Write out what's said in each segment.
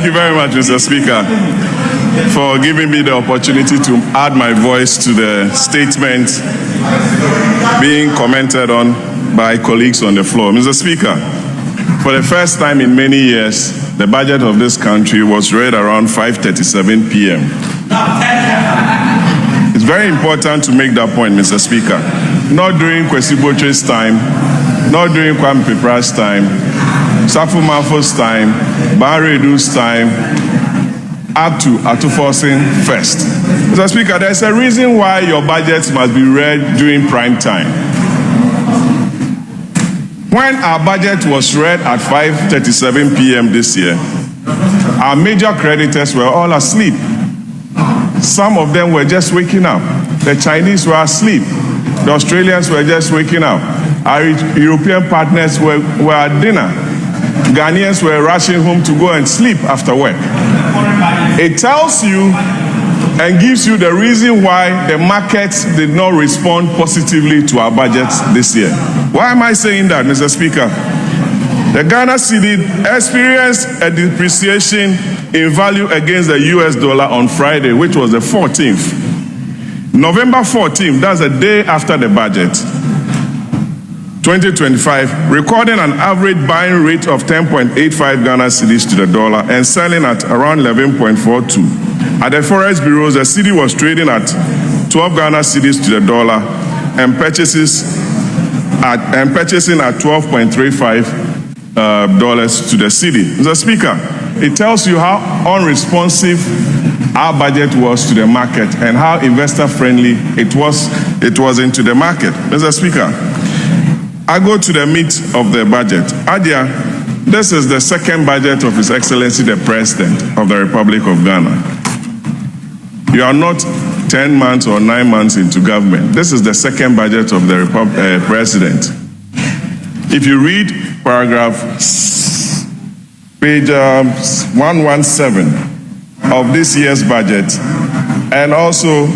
you very much, Mr. Speaker, for giving me the opportunity to add my voice to the statement being commented on by colleagues on the floor. Mr. Speaker, for the first time in many years, the budget of this country was read around 5:37 p.m. It's very important to make that point, Mr. Speaker. Not during Kwesi Botche's time, not during Kwame Pepra's time, Safu Mafo's time, Bahari Edu's time, up to Atufosin first. Mr. Speaker, there's a reason why your budgets must be read during prime time. When our budget was read at 5:37 p.m. this year, our major creditors were all asleep. Some of them were just waking up. The Chinese were asleep. The Australians were just waking up. Our European partners were at dinner. Ghanaians were rushing home to go and sleep after work. It tells you and gives you the reason why the markets did not respond positively to our budgets this year. Why am I saying that, Mr. Speaker? The Ghana cedi experienced a depreciation in value against the US dollar on Friday, which was the 14th. November 14th, that's the day after the budget, 2025, recording an average buying rate of 10.85 Ghana cedis to the dollar and selling at around 11.42. At the Forex bureaus, the cedi was trading at 12 Ghana cedis to the dollar and purchasing at $12.35 to the cedi. Mr. Speaker, it tells you how unresponsive our budget was to the market and how investor-friendly it was into the market. Mr. Speaker, I go to the meat of the budget. Adia, this is the second budget of His Excellency the President of the Republic of Ghana. You are not 10 months or 9 months into government. This is the second budget of the President. If you read paragraph page 117 of this year's budget and also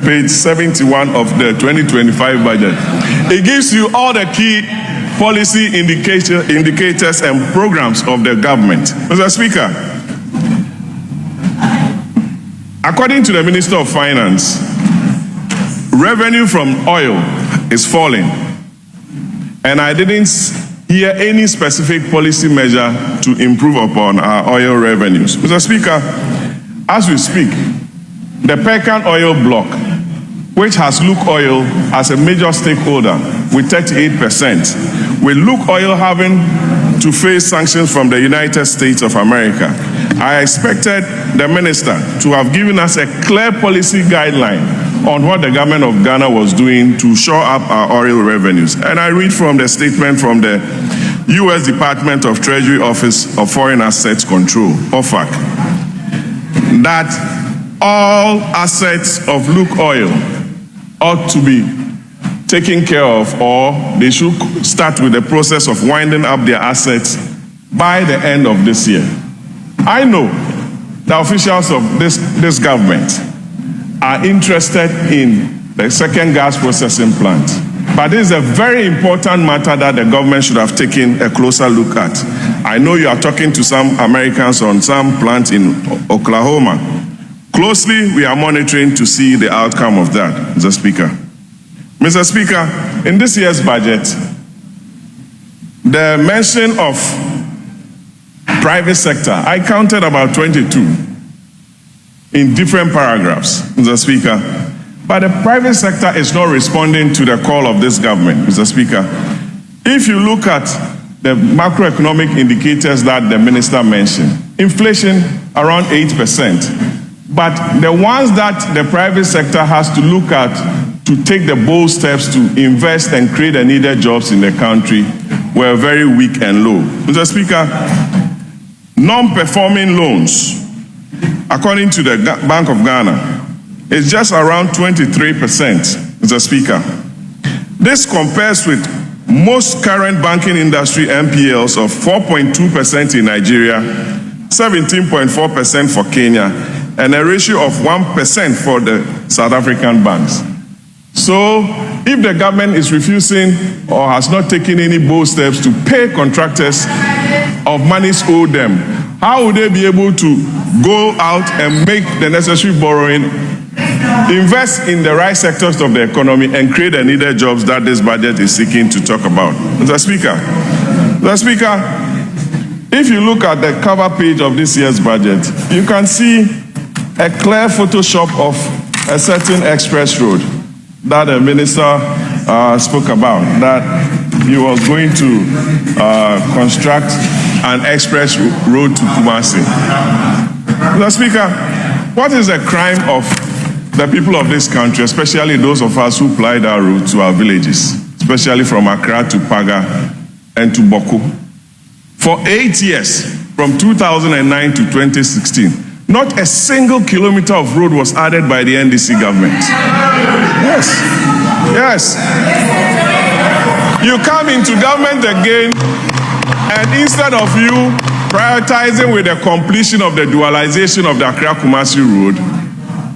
page 71 of the 2025 budget, it gives you all the key policy indicators and programs of the government. Mr. Speaker, according to the Minister of Finance, revenue from oil is falling, and I didn't hear any specific policy measure to improve upon our oil revenues. Mr. Speaker, as we speak, the Pecan oil block, which has Luke Oil as a major stakeholder with 38%, with Luke Oil having to face sanctions from the United States of America, I expected the minister to have given us a clear policy guideline on what the government of Ghana was doing to shore up our oil revenues. And I read from the statement from the U.S. Department of Treasury Office of Foreign Assets Control, OFAC, that all assets of Luke Oil ought to be taken care of, or they should start with the process of winding up their assets by the end of this year. I know the officials of this government are interested in the second gas processing plant, but this is a very important matter that the government should have taken a closer look at. I know you are talking to some Americans on some plant in Oklahoma. Closely, we are monitoring to see the outcome of that, Mr. Speaker. Mr. Speaker, in this year's budget, the mention of private sector, I counted about 22 in different paragraphs, Mr. Speaker. But the private sector is not responding to the call of this government, Mr. Speaker. If you look at the macroeconomic indicators that the minister mentioned, inflation around 8%. But the ones that the private sector has to look at to take the bold steps to invest and create the needed jobs in the country were very weak and low. Mr. Speaker, non-performing loans, according to the Bank of Ghana, is just around 23%, Mr. Speaker. This compares with most current banking industry NPLs of 4.2% in Nigeria, 17.4% for Kenya, and a ratio of 1% for the South African banks. So, if the government is refusing or has not taken any bold steps to pay contractors of monies owed them, How would they be able to go out and make the necessary borrowing, invest in the right sectors of the economy, and create the needed jobs that this budget is seeking to talk about? Mr. Speaker, if you look at the cover page of this year's budget, you can see a clear Photoshop of a certain express road that the minister spoke about, that he was going to construct an express road to Kumasi. Mr. Speaker, what is the crime of the people of this country, especially those of us who ply that route to our villages, especially from Accra to Paga and to Boko? For 8 years, from 2009 to 2016, not a single kilometer of road was added by the NDC government. Yes. You come into government again, and instead of you prioritizing with the completion of the dualization of the Accra-Kumasi road,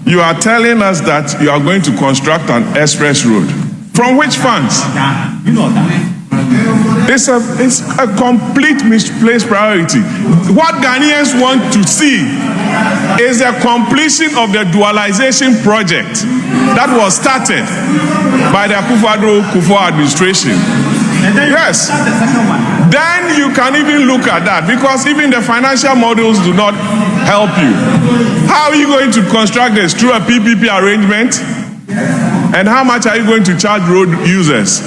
you are telling us that you are going to construct an express road. From which funds? It's a complete misplaced priority. What Ghanaians want to see is the completion of the dualization project that was started by the Akufo-Addo administration. Yes. Then you can even look at that, because even the financial models do not help you. How are you going to construct this? Through a PPP arrangement? And how much are you going to charge road users?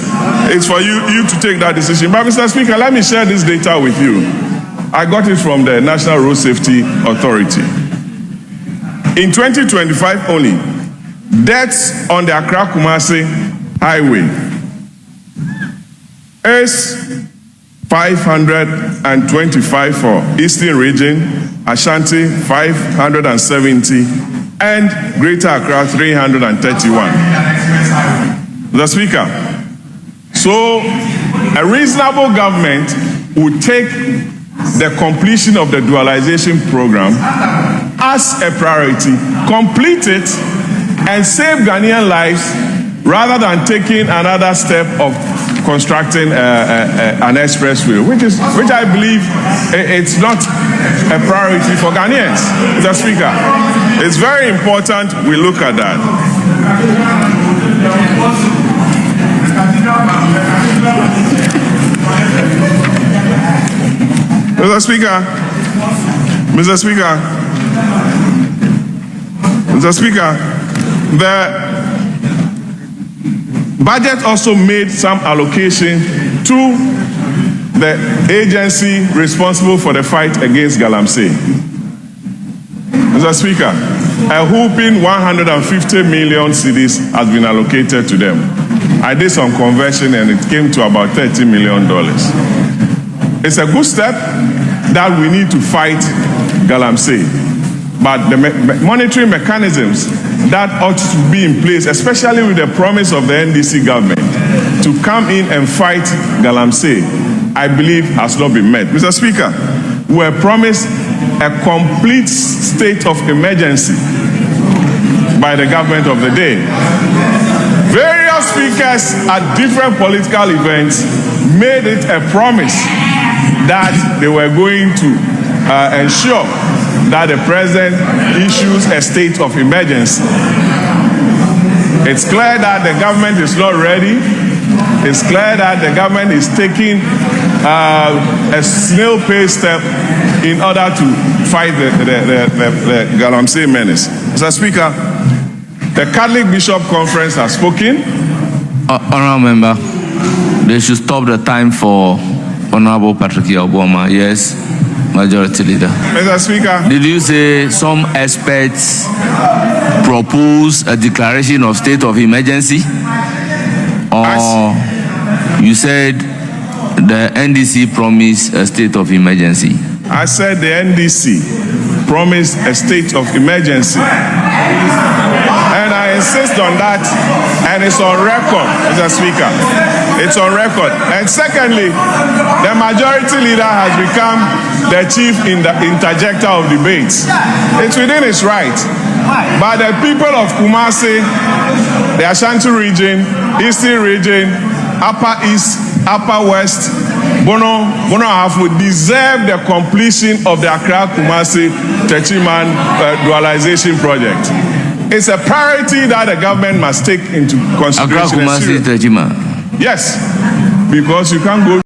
It's for you to take that decision. But Mr. Speaker, let me share this data with you. I got it from the National Road Safety Authority. In 2025 only, deaths on the Accra-Kumasi highway is 525 for Eastern Region, Ashanti 570, and Greater Accra 331. The Speaker, so a reasonable government would take the completion of the dualization program as a priority, complete it, and save Ghanaian lives, rather than taking another step of constructing an expressway, which I believe it's not a priority for Ghanaians. Mr. Speaker, it's very important we look at that. Mr. Speaker, the budget also made some allocation to the agency responsible for the fight against galamsey. Mr. Speaker, a whopping 150 million cedis has been allocated to them. I did some conversion and it came to about $30 million. It's a good step that we need to fight galamsey. But the monetary mechanisms that ought to be in place, especially with the promise of the NDC government to come in and fight galamsey, I believe has not been met. Mr. Speaker, we were promised a complete state of emergency by the government of the day. Various speakers at different political events made it a promise that they were going to ensure that the president issues a state of emergency. It's clear that the government is not ready. It's clear that the government is taking a snail-pace step in order to fight the galamsey menace. Mr. Speaker, the Catholic Bishop Conference has spoken. Honourable Member, they should stop the time for Hon.Patrick Yaw Boamah. Yes, Majority Leader. Mr. Speaker. Did you say some experts propose a declaration of state of emergency? Or you said the NDC promised a state of emergency? I said the NDC promised a state of emergency. And I insist on that, and it's on record, Mr. Speaker. It's on record. And secondly, the majority leader has become the chief interjector of debates. It's within his right. But the people of Kumasi, the Ashanti region, Eastern region, Upper East, Upper West, Bono Ahafo deserve the completion of the Accra-Kumasi Techiman dualization project. It's a priority that the government must take into consideration. Accra-Kumasi Techiman. Yes, because you can't go